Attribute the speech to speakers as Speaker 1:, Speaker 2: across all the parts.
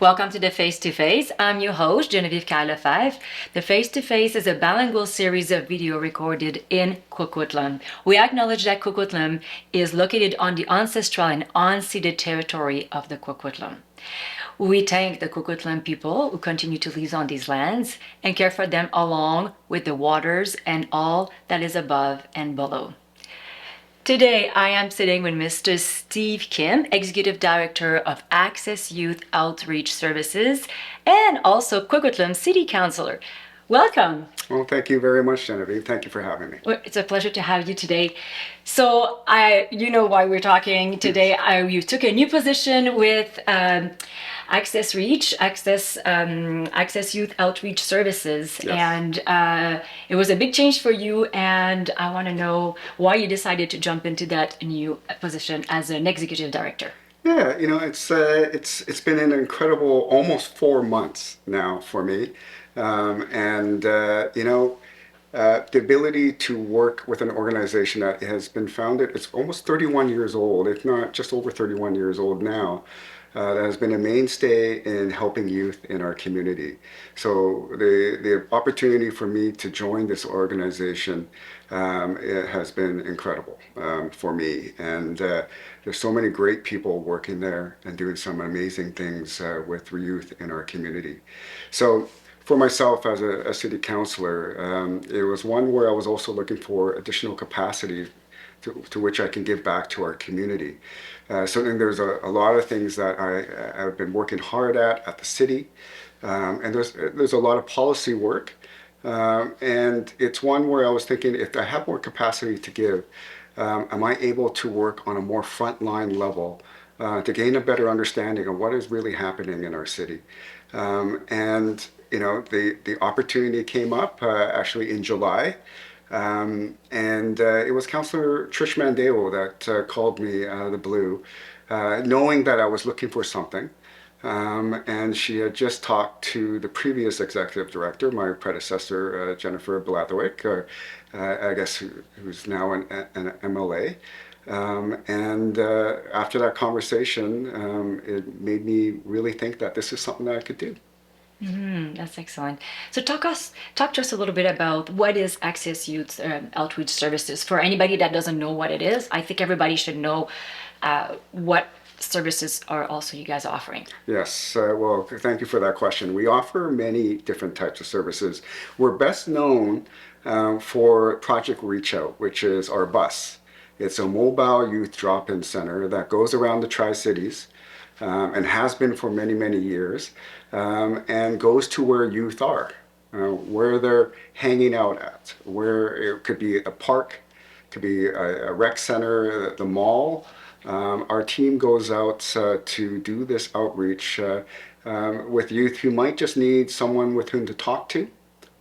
Speaker 1: Welcome to the Face-to-Face. I'm your host, Genevieve Kyle-Lefebvre. The Face-to-Face is a bilingual series of video recorded in Coquitlam. We acknowledge that Coquitlam is located on the ancestral and unceded territory of the Coquitlam. We thank the Coquitlam people who continue to live on these lands and care for them along with the waters and all that is above and below. Today, I am sitting with Mr. Steve Kim, Executive Director of Access Youth Outreach Services and also Coquitlam City Councillor. Welcome.
Speaker 2: Well, thank you very much, Genevieve. Thank you for having me.
Speaker 1: Well, it's a pleasure to have you today. So, you know why we're talking today. You took a new position with Access Youth Outreach Services,
Speaker 2: Yes.
Speaker 1: and it was a big change for you. And I want to know why you decided to jump into that new position as an executive director.
Speaker 2: Yeah, it's been an incredible almost 4 months now for me, the ability to work with an organization that has been founded, it's almost 31 years old, if not just over 31 years old now, that has been a mainstay in helping youth in our community. So the opportunity for me to join this organization, it has been incredible for me. And there's so many great people working there and doing some amazing things with youth in our community. So for myself as a city councillor, it was one where I was also looking for additional capacity to which I can give back to our community. Certainly there's a lot of things that I've been working hard at the city, and there's a lot of policy work, and it's one where I was thinking, if I have more capacity to give, am I able to work on a more frontline level to gain a better understanding of what is really happening in our city? The opportunity came up actually in July, it was Councillor Trish Mandeo that called me out of the blue, knowing that I was looking for something. And she had just talked to the previous executive director, my predecessor, Jennifer Blatherwick, I guess who's now an MLA. After that conversation, it made me really think that this is something that I could do.
Speaker 1: That's excellent. So talk to us a little bit about what is Access Youth Outreach Services. For anybody that doesn't know what it is, I think everybody should know what services are also you guys offering.
Speaker 2: Yes, well, thank you for that question. We offer many different types of services. We're best known for Project Reach Out, which is our bus. It's a mobile youth drop-in center that goes around the Tri-Cities and has been for many, many years, and goes to where youth are, where they're hanging out at, where it could be a park, could be a rec center, the mall. Our team goes out to do this outreach with youth who might just need someone with whom to talk to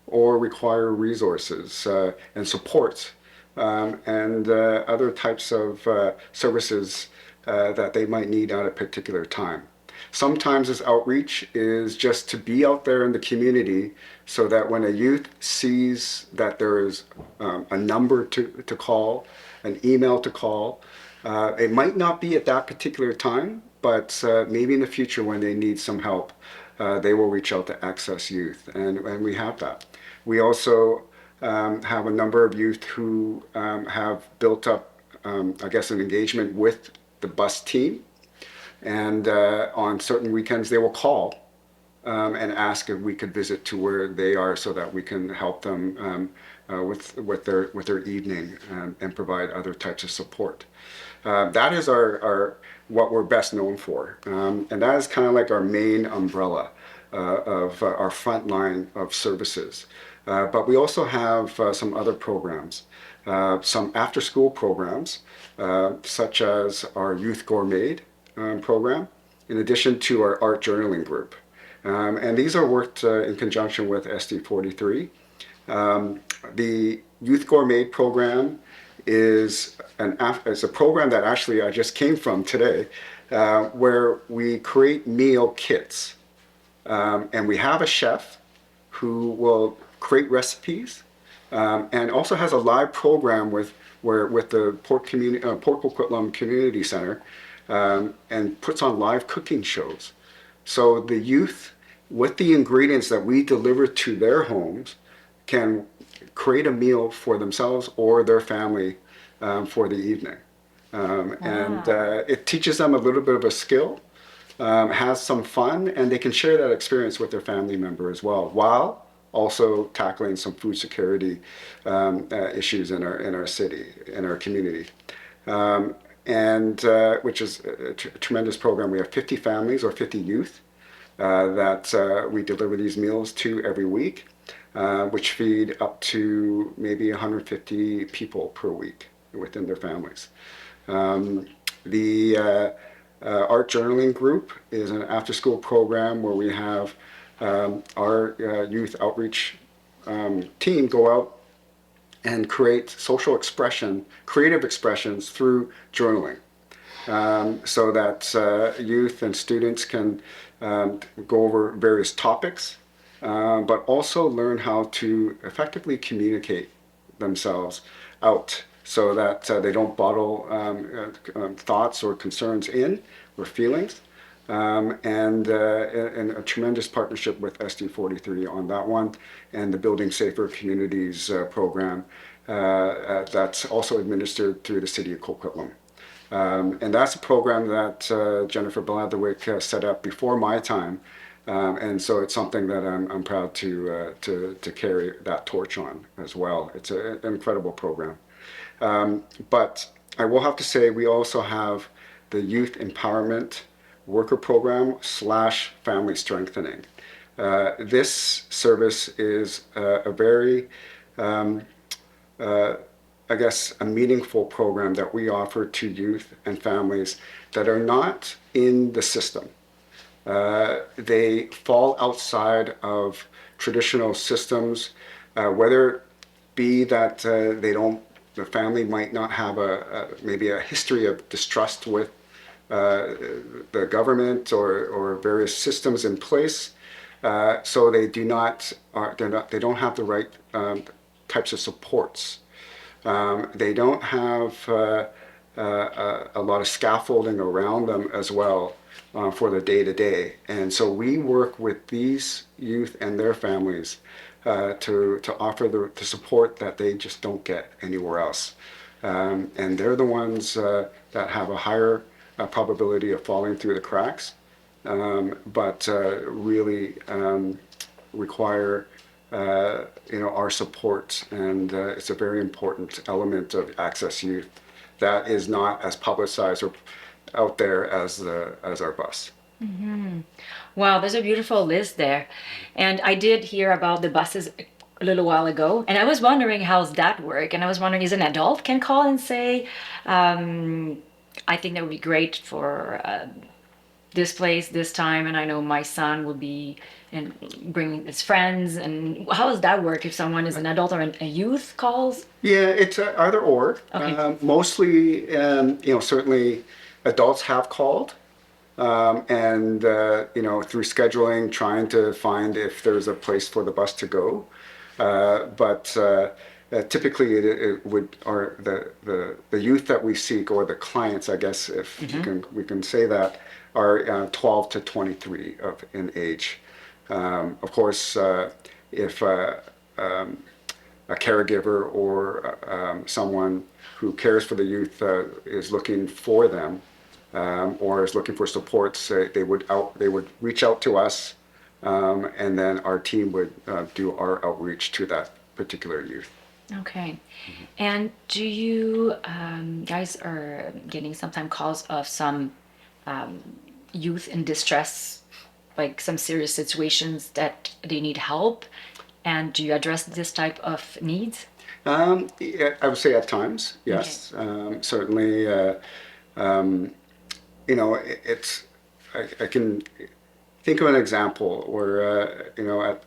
Speaker 2: or require resources and support and other types of services that they might need at a particular time. Sometimes this outreach is just to be out there in the community so that when a youth sees that there is a number to call, an email to call, it might not be at that particular time, but maybe in the future when they need some help, they will reach out to Access Youth, and we have that. We also have a number of youth who have built up, an engagement with the bus team, and on certain weekends they will call and ask if we could visit to where they are so that we can help them with their evening and provide other types of support. That is our what we're best known for, and that is kind of like our main umbrella of our front line of services. But we also have some other programs, some after-school programs, such as our Youth Gourmet program, in addition to our art journaling group. And these are worked in conjunction with SD43. The Youth Gourmet program is a program that actually I just came from today, where we create meal kits. And we have a chef who will create recipes and also has a live program with the Port Coquitlam Community Center and puts on live cooking shows So the youth, with the ingredients that we deliver to their homes, can create a meal for themselves or their family for the evening. And
Speaker 1: Wow.
Speaker 2: it teaches them a little bit of a skill, has some fun, and they can share that experience with their family member as well, while also tackling some food security issues in our city, in our community. And which is a tremendous program. We have 50 families or 50 youth that we deliver these meals to every week, which feed up to maybe 150 people per week within their families. The art journaling group is an after-school program where we have our youth outreach team go out and create social expression, creative expressions through journaling, so that youth and students can go over various topics, but also learn how to effectively communicate themselves out so that they don't bottle thoughts or concerns in or feelings. And a tremendous partnership with SD43 on that one, and the Building Safer Communities program that's also administered through the City of Coquitlam. And that's a program that Jennifer Bladderwick set up before my time, and so it's something that I'm proud to carry that torch on as well. It's an incredible program. But I will have to say we also have the Youth Empowerment Worker Program / Family Strengthening. This service is a very I guess, a meaningful program that we offer to youth and families that are not in the system. They fall outside of traditional systems, whether it be that the family might not have maybe a history of distrust with the government or various systems in place, so they they don't have the right types of supports. They don't have a lot of scaffolding around them as well for the day-to-day. And so we work with these youth and their families to offer the support that they just don't get anywhere else. And they're the ones that have a higher probability of falling through the cracks, but really require our support, and it's a very important element of Access Youth that is not as publicized or out there as our bus.
Speaker 1: Wow, there's a beautiful list there. And I did hear about the buses a little while ago, and I was wondering how's that work? And I was wondering, is an adult can call and say, I think that would be great for this place this time, and I know my son will be and bringing his friends. And how does that work if someone is an adult or a youth calls?
Speaker 2: Yeah, it's either or.
Speaker 1: Okay.
Speaker 2: Mostly, certainly adults have called, and through scheduling, trying to find if there's a place for the bus to go. But typically, it would are the youth that we seek, or the clients, I guess, if we can say that, are 12 to 23 in age. Of course, if a caregiver or someone who cares for the youth is looking for them, or is looking for supports, they would reach out to us, and then our team would do our outreach to that particular youth.
Speaker 1: Okay. And do you guys are getting sometimes calls of some youth in distress, like some serious situations that they need help? And do you address this type of needs?
Speaker 2: Yeah, I would say at times, yes. Certainly, it's I can think of an example where at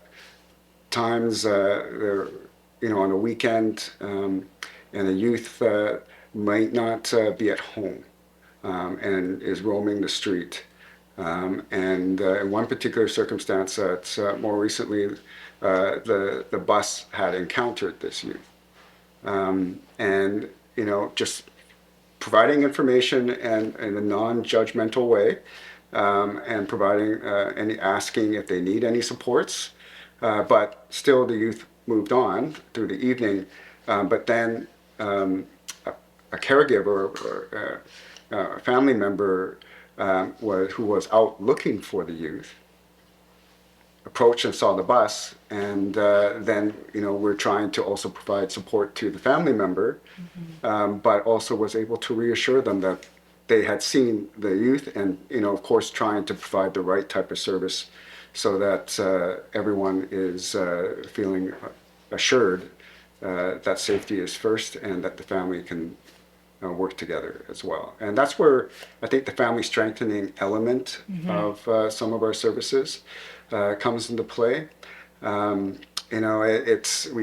Speaker 2: times there on a weekend, and a youth might not be at home, and is roaming the street. And in one particular circumstance, more recently, the bus had encountered this youth, and just providing information and in a non-judgmental way, and providing asking if they need any supports. But still, the youth moved on through the evening. But then a caregiver or a family member who was out looking for the youth approached and saw the bus, and then we're trying to also provide support to the family member, but also was able to reassure them that they had seen the youth, and of course trying to provide the right type of service so that everyone is feeling assured that safety is first and that the family can work together as well. And that's where I think the family strengthening element of some of our services comes into play. We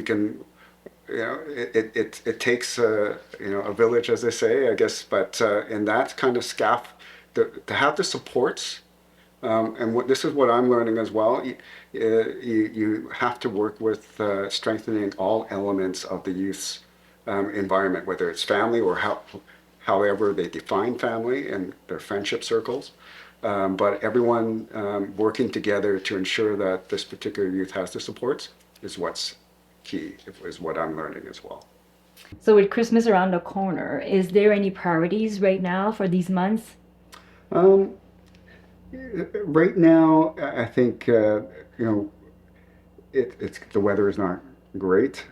Speaker 2: can, it takes a village, as they say, I guess, but in that kind of to have the supports, and this is what I'm learning as well, you have to work with strengthening all elements of the youth's environment, whether it's family or however they define family and their friendship circles. But everyone working together to ensure that this particular youth has the supports is what's key, is what I'm learning as well.
Speaker 1: So with Christmas around the corner, is there any priorities right now for these months?
Speaker 2: Right now, I think it's the weather is not great,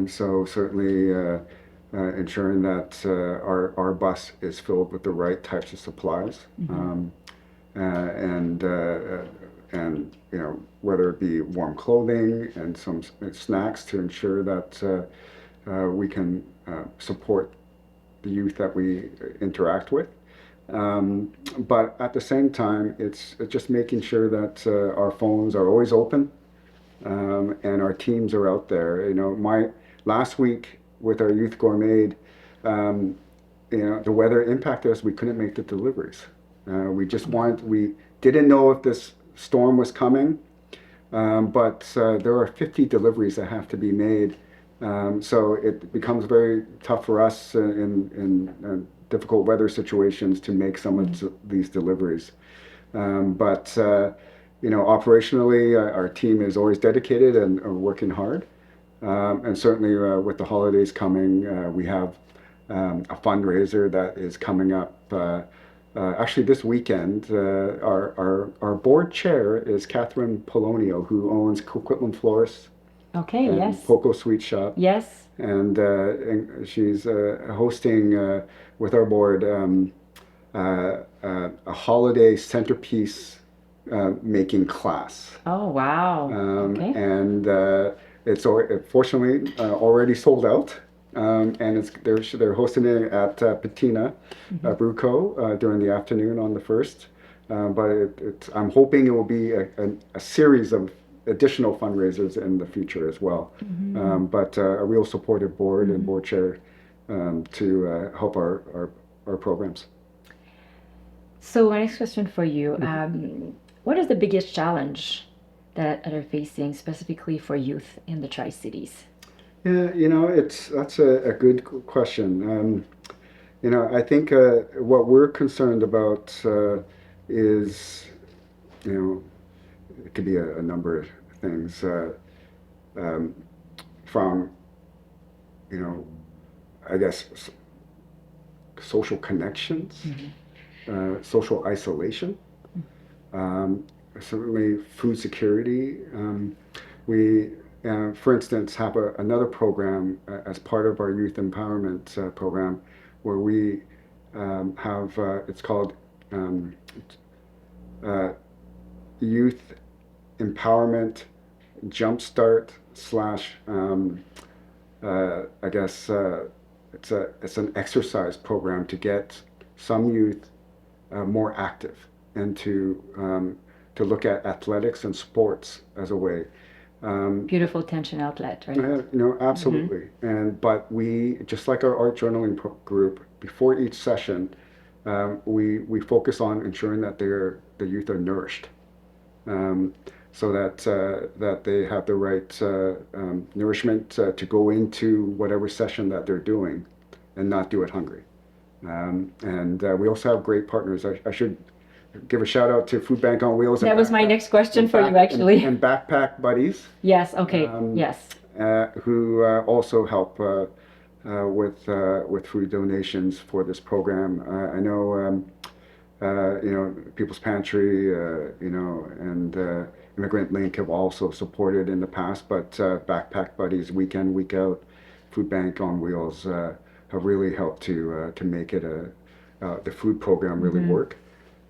Speaker 2: so certainly ensuring that our bus is filled with the right types of supplies, and whether it be warm clothing and some snacks to ensure that we can support the youth that we interact with. But at the same time, it's just making sure that our phones are always open, and our teams are out there. My last week with our youth gourmet, the weather impacted us. We couldn't make the deliveries. We didn't know if this storm was coming, but there are 50 deliveries that have to be made. So it becomes very tough for us in difficult weather situations to make some of these deliveries. But operationally, our team is always dedicated and are working hard. And certainly with the holidays coming, we have a fundraiser that is coming up. Actually, this weekend, our board chair is Catherine Polonio, who owns Coquitlam Florist.
Speaker 1: Okay,
Speaker 2: And
Speaker 1: yes.
Speaker 2: Poco Sweet Shop.
Speaker 1: Yes.
Speaker 2: And she's hosting with our board a holiday centerpiece making class.
Speaker 1: Oh, wow. Okay.
Speaker 2: And it's fortunately already sold out. And they're hosting it at Patina Brew Co. During the afternoon on the 1st. But I'm hoping it will be a series of additional fundraisers in the future as well. But a real supportive board and board chair to help our programs.
Speaker 1: So my next question for you, what is the biggest challenge that are facing specifically for youth in the Tri-Cities?
Speaker 2: Yeah, that's a good question. I think what we're concerned about is, it could be a number of things, from, I guess, social connections, social isolation, certainly food security. We, for instance, have another program as part of our youth empowerment program where we have, it's called Youth Empowerment Jumpstart / I guess it's an exercise program to get some youth more active and to look at athletics and sports as a way.
Speaker 1: Beautiful tension outlet, right?
Speaker 2: Absolutely. But we, just like our art journaling group, before each session, we focus on ensuring that the youth are nourished, so that they have the right nourishment to go into whatever session that they're doing, and not do it hungry. And we also have great partners. I should give a shout out to Food Bank on Wheels.
Speaker 1: That was my next question for you, actually.
Speaker 2: And Backpack Buddies.
Speaker 1: Yes. Okay. Yes.
Speaker 2: Who also help with food donations for this program. I know, People's Pantry, and Immigrant Link have also supported in the past, but Backpack Buddies, week in, week out, Food Bank on Wheels have really helped to make it the food program really work.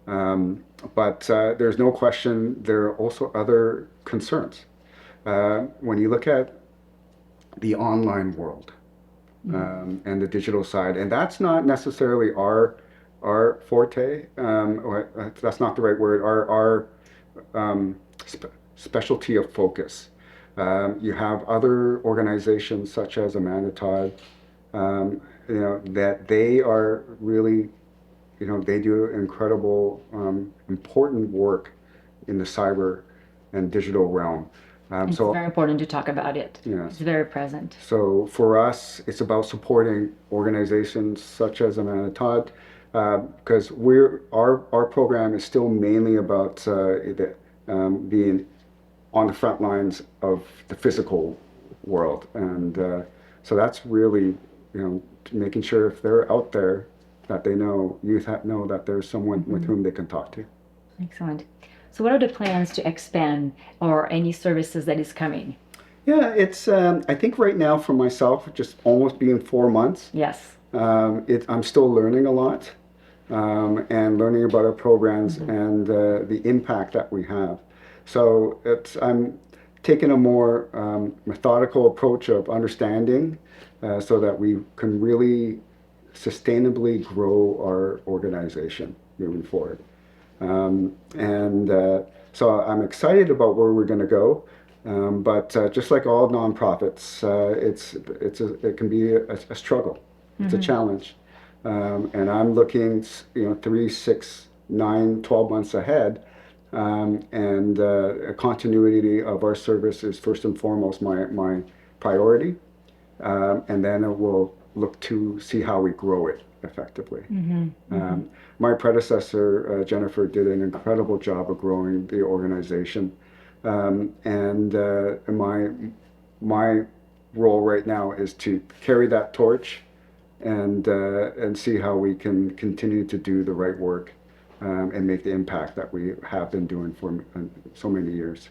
Speaker 2: But there's no question there are also other concerns. When you look at the online world and the digital side, and that's not necessarily our forte, or that's not the right word, our specialty of focus. You have other organizations such as Amanda Todd, that they are really, they do incredible, important work in the cyber and digital realm.
Speaker 1: It's very important to talk about it.
Speaker 2: Yes.
Speaker 1: It's very present.
Speaker 2: So for us, it's about supporting organizations such as Amanda Todd, because our program is still mainly about being on the front lines of the physical world, and so that's really, making sure if they're out there that they know, know that there's someone with whom they can talk to.
Speaker 1: Excellent. So what are the plans to expand or any services that is coming?
Speaker 2: Yeah, it's I think right now for myself, just almost being 4 months.
Speaker 1: Yes.
Speaker 2: I'm still learning a lot, and learning about our programs and the impact that we have. So I'm taking a more methodical approach of understanding, so that we can really sustainably grow our organization moving forward. So I'm excited about where we're going to go, but just like all nonprofits, it can be a struggle. It's a challenge, and I'm looking, 3, 6, 9, 12 months ahead, and a continuity of our service is first and foremost my priority, and then we'll look to see how we grow it effectively. My predecessor, Jennifer, did an incredible job of growing the organization, and my role right now is to carry that torch and see how we can continue to do the right work, and make the impact that we have been doing for so many years.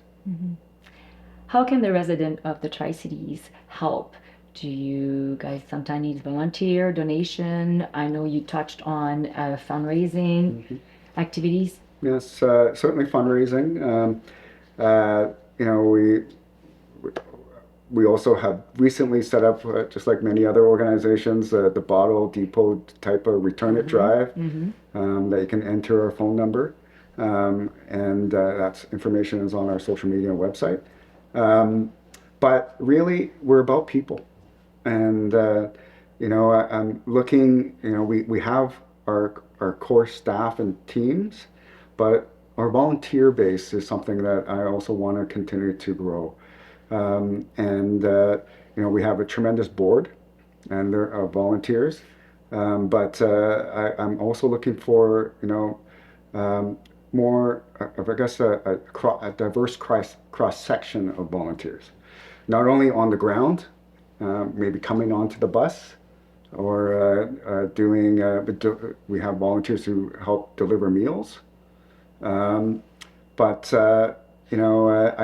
Speaker 1: How can the resident of the Tri-Cities help? Do you guys sometimes need volunteer donation? I know you touched on fundraising activities.
Speaker 2: Yes, certainly fundraising. We also have recently set up, just like many other organizations, the bottle depot type of return it drive, that you can enter our phone number, and that's information is on our social media website. But really, we're about people. And I'm looking. We have our core staff and teams, but our volunteer base is something that I also want to continue to grow. We have a tremendous board, and there are volunteers. But I'm also looking for more of, I guess, a diverse cross section of volunteers, not only on the ground. Maybe coming onto the bus, or we have volunteers who help deliver meals. I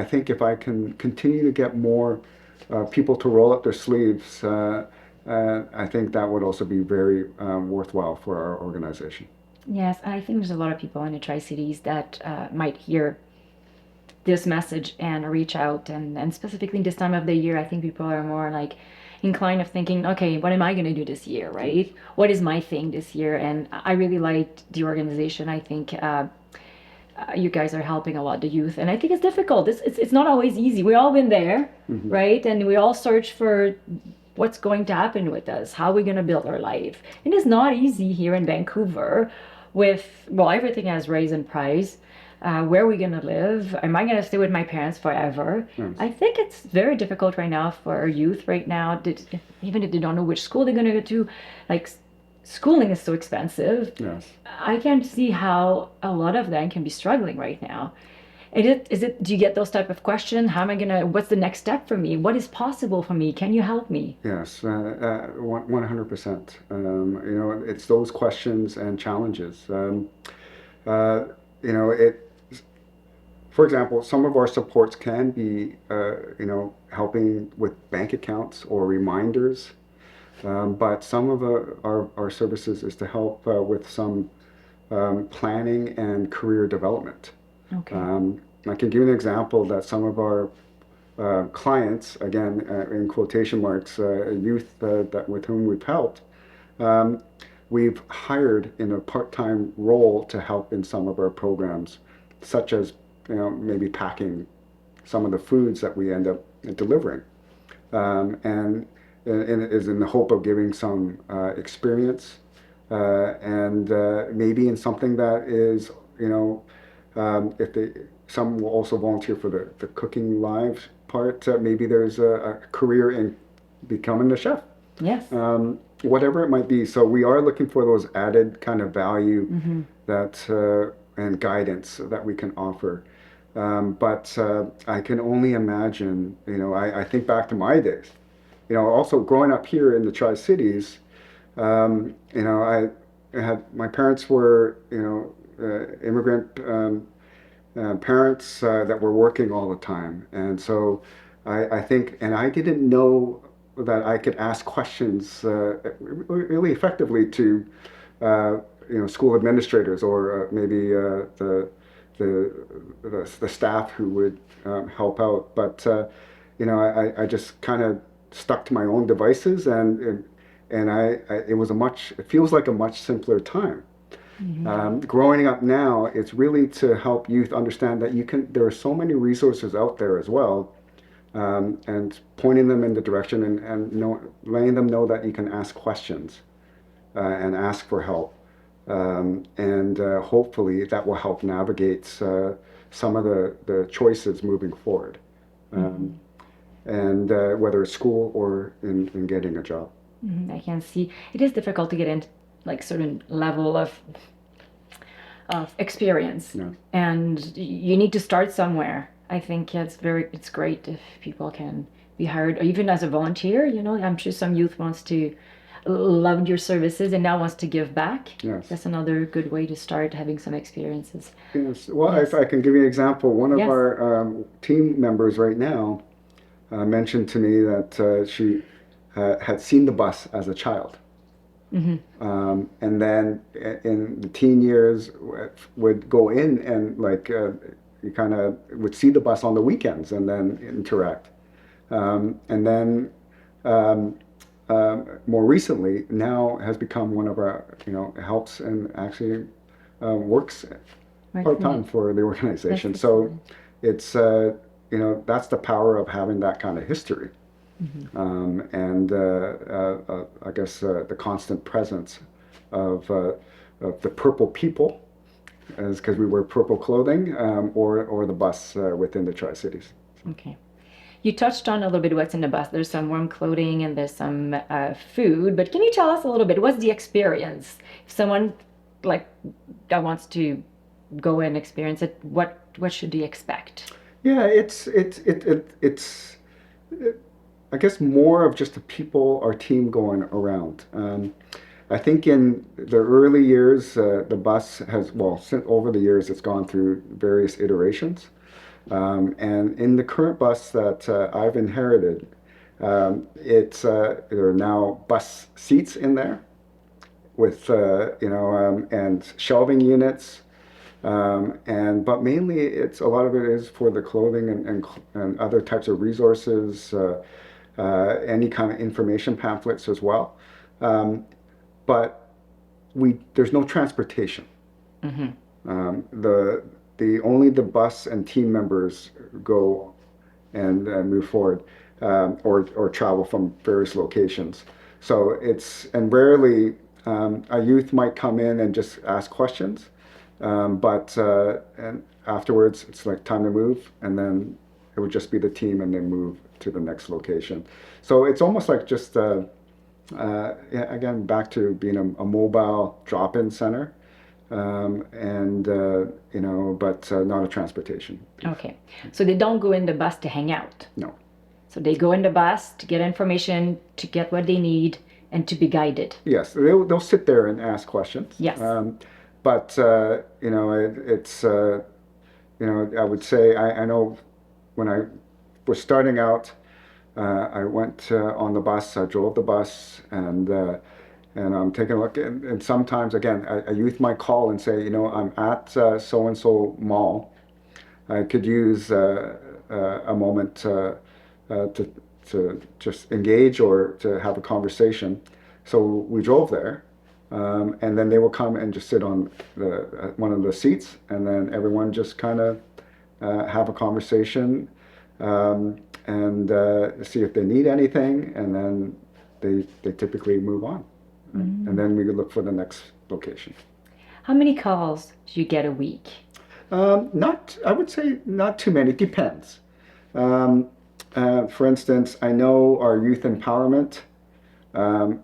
Speaker 2: think if I can continue to get more people to roll up their sleeves, I think that would also be very worthwhile for our organization.
Speaker 1: Yes, I think there's a lot of people in the Tri-Cities that might hear this message and reach out, and specifically this time of the year, I think people are more like inclined of thinking, okay, what am I going to do this year, right? What is my thing this year? And I really liked the organization. I think you guys are helping a lot the youth, and I think it's difficult. It's not always easy. We've all been there, right? And we all search for what's going to happen with us, how we're going to build our life. It is not easy here in Vancouver with, everything has raised in price. Where are we going to live? Am I going to stay with my parents forever? Yes. I think it's very difficult right now for our youth right now, even if they don't know which school they're going to go to. Like, schooling is so expensive.
Speaker 2: Yes.
Speaker 1: I can't see how a lot of them can be struggling right now. Do you get those type of questions? How am I gonna, what's the next step for me? What is possible for me? Can you help me?
Speaker 2: Yes, 100%. It's those questions and challenges. Uh, you know, it. For example, some of our supports can be, helping with bank accounts or reminders. But some of our services is to help with some planning and career development.
Speaker 1: Okay.
Speaker 2: I can give you an example that some of our clients, again, in quotation marks, youth with whom we've helped, um, we've hired in a part-time role to help in some of our programs, such as maybe packing some of the foods that we end up delivering, and it is in the hope of giving some experience, and maybe in something that is, if they some will also volunteer for the cooking live part. Maybe there's a career in becoming a chef.
Speaker 1: Yes.
Speaker 2: Whatever it might be. So we are looking for those added kind of value that and guidance that we can offer. But I can only imagine, I think back to my days, also growing up here in the Tri-Cities, I had, my parents were, immigrant parents that were working all the time. And so I think, and I didn't know that I could ask questions really effectively to, school administrators or maybe the staff who would help out. But, I just kind of stuck to my own devices, and it feels like a much simpler time. Growing up now, it's really to help youth understand that there are so many resources out there as well, and pointing them in the direction, and letting them know that you can ask questions and ask for help. And hopefully that will help navigate some of the choices moving forward. And whether it's school or in getting a job.
Speaker 1: I can see it is difficult to get in like certain level of experience,
Speaker 2: Yeah.
Speaker 1: and you need to start somewhere. I think it's great if people can be hired, or even as a volunteer. I'm sure some youth wants to loved your services and now wants to give back.
Speaker 2: Yes.
Speaker 1: That's another good way to start having some experiences.
Speaker 2: Yes. Well,
Speaker 1: Yes.
Speaker 2: if I can give you an example, one of
Speaker 1: Yes.
Speaker 2: our team members right now mentioned to me that she had seen the bus as a child. And then in the teen years would go in and you kind of would see the bus on the weekends and then interact. And then more recently now has become one of our, helps and actually works part-time for the organization. So it's, that's the power of having that kind of history. And I guess the constant presence of the purple people, as because we wear purple clothing, or the bus within the Tri-Cities.
Speaker 1: Okay. You touched on a little bit what's in the bus. There's some warm clothing and there's some food, but can you tell us a little bit, what's the experience? If someone that wants to go and experience it, what should they expect?
Speaker 2: Yeah, it's I guess more of just the people, our team going around. I think in the early years, the bus has, since over the years, it's gone through various iterations. And in the current bus that I've inherited, there are now bus seats in there with, and shelving units. But mainly a lot of it is for the clothing and other types of resources, any kind of information pamphlets as well. But there's no transportation. Only the bus and team members go and move forward, or travel from various locations. So and rarely a youth might come in and just ask questions, but and afterwards it's like time to move, and then it would just be the team and then move to the next location. So it's almost like just Yeah, again, back to being a mobile drop-in center, and but not a transportation.
Speaker 1: Okay. So they don't go in the bus to hang out.
Speaker 2: No.
Speaker 1: So they go in the bus to get information, to get what they need, and to be guided.
Speaker 2: Yes, they'll sit there and ask questions.
Speaker 1: Yes.
Speaker 2: But it's I would say I know when I was starting out, I went on the bus. I drove the bus, and I'm taking a look. And sometimes, again, a youth might call and say, I'm at so and so mall. I could use a moment to just engage or to have a conversation. So we drove there, and then they will come and just sit on one of the seats, and then everyone just kind of have a conversation, and see if they need anything, and then they typically move on, right? And then we could look for the next location.
Speaker 1: How many calls do you get a week?
Speaker 2: I would say not too many. Depends. For instance, I know our youth empowerment, and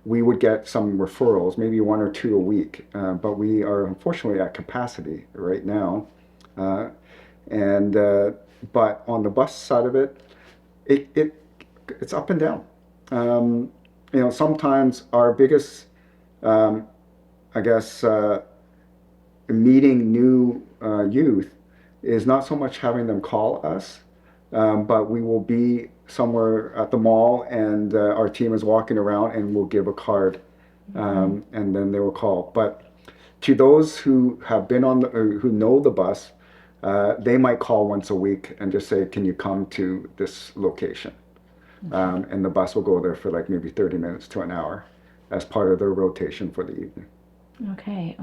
Speaker 2: we would get some referrals, maybe one or two a week, but we are unfortunately at capacity right now. And but on the bus side of it, it's up and down. Sometimes our biggest, I guess, meeting new youth is not so much having them call us, but we will be somewhere at the mall, and our team is walking around, and we'll give a card, and then they will call. But to those who have been who know the bus, they might call once a week and just say, "Can you come to this location?" And the bus will go there for like maybe 30 minutes to an hour as part of their rotation for the evening.
Speaker 1: Okay.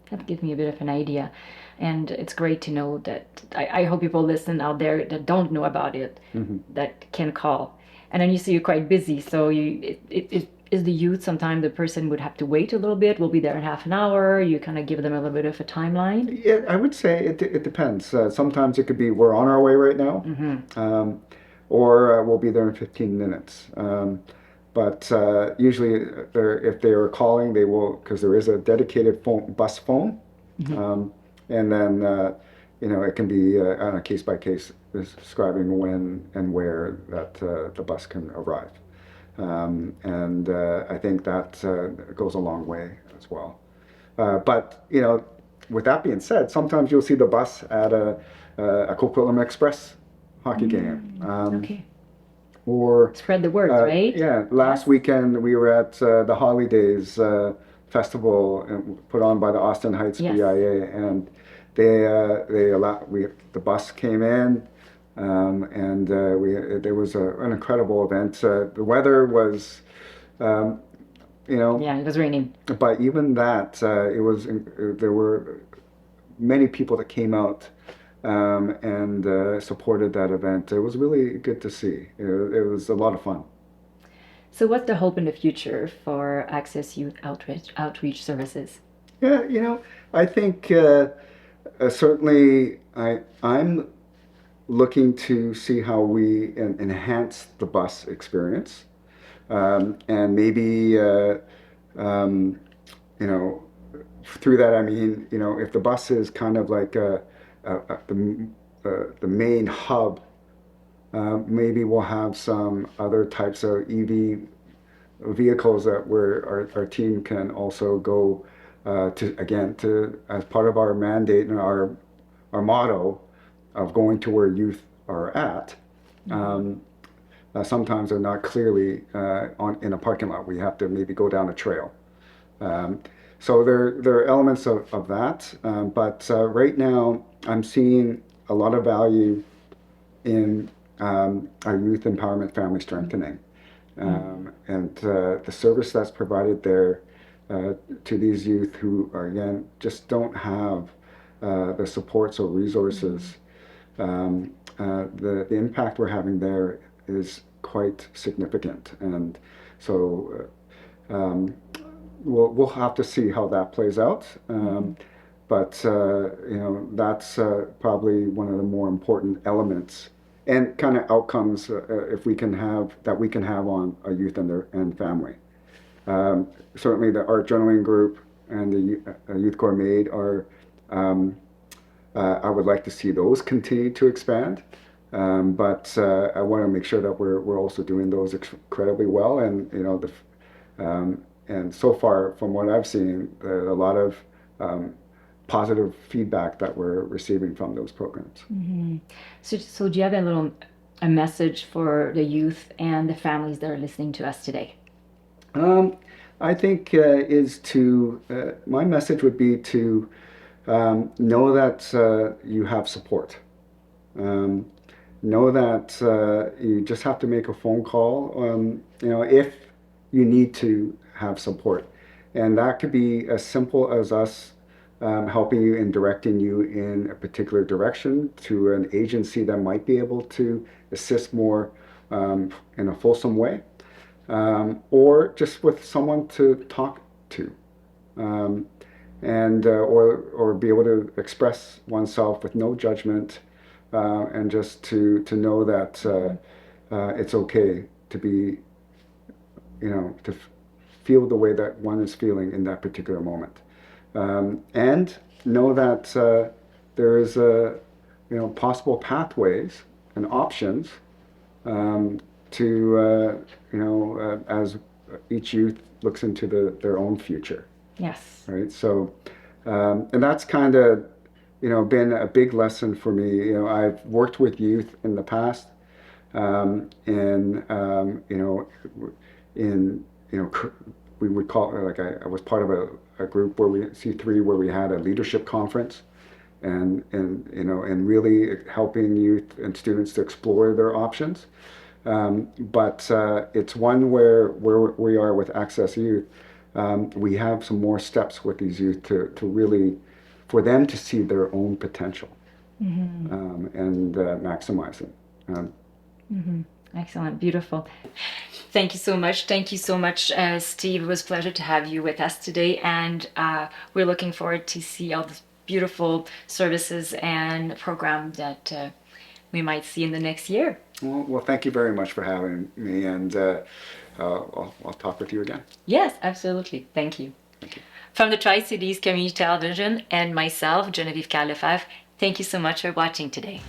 Speaker 1: That gives me a bit of an idea. And it's great to know that I hope people listen out there that don't know about it, that can call. And then you say you're quite busy, so it is the youth, sometimes the person would have to wait a little bit, we'll be there in half an hour, you kind of give them a little bit of a timeline?
Speaker 2: Yeah, I would say it depends. Sometimes it could be we're on our way right now, or we'll be there in 15 minutes. But usually, if they are calling, they will, because there is a dedicated bus phone, and then it can be on a case by case describing when and where that the bus can arrive, and I think that goes a long way as well. But with that being said, sometimes you'll see the bus at a Coquitlam Express hockey game.
Speaker 1: Okay.
Speaker 2: Or
Speaker 1: Spread the word, right?
Speaker 2: Yeah, last weekend we were at the Holidays festival put on by the Austin Heights BIA, and the bus came in, and there was an incredible event. The weather was,
Speaker 1: Yeah, it was raining.
Speaker 2: but even that, there were many people that came out and supported that event. It was really good to see. It was a lot of fun.
Speaker 1: So what's the hope in the future for Access Youth Outreach Services?
Speaker 2: Yeah, I think certainly I'm looking to see how we enhance the bus experience, and maybe through that I mean if the bus is kind of like the main hub, maybe we'll have some other types of EV vehicles where our team can also go to as part of our mandate and our motto of going to where youth are at. Sometimes they're not clearly in a parking lot. We have to maybe go down a trail. So there are elements of that, but right now I'm seeing a lot of value in our youth empowerment family strengthening, and the service that's provided there to these youth who are, again, just don't have the supports or resources. The impact we're having there is quite significant, and so we'll have to see how that plays out. But that's probably one of the more important elements and kind of outcomes if we can have that we can have on a youth and their and family. Certainly, the art journaling group and the Youth Gourmet are. I would like to see those continue to expand, but I want to make sure that we're also doing those incredibly well. And and so far, from what I've seen, there's a lot of positive feedback that we're receiving from those programs.
Speaker 1: Mm-hmm. So do you have a message for the youth and the families that are listening to us today?
Speaker 2: I think is to my message would be to know that you have support. Um, know that you just have to make a phone call. If you need to have support, and that could be as simple as us helping you and directing you in a particular direction to an agency that might be able to assist more in a fulsome way, or just with someone to talk to, and or be able to express oneself with no judgment, and just to know that it's okay to be, to feel the way that one is feeling in that particular moment, and know that there is possible pathways and options to as each youth looks into their own future.
Speaker 1: Yes.
Speaker 2: Right. So, and that's kind of been a big lesson for me. I've worked with youth in the past, in in we would call it, like I was part of a group where we C3 where we had a leadership conference, and really helping youth and students to explore their options. But it's one where we are with Access Youth. We have some more steps with these youth to really, for them to see their own potential, and maximize it.
Speaker 1: Excellent. Beautiful. Thank you so much. Thank you so much, Steve. It was a pleasure to have you with us today. And we're looking forward to see all the beautiful services and programs that we might see in the next year.
Speaker 2: Well, thank you very much for having me, and I'll talk with you again.
Speaker 1: Yes, absolutely. Thank you.
Speaker 2: Thank you.
Speaker 1: From the Tri-Cities Community Television and myself, Genevieve Kyle-Lefebvre, thank you so much for watching today.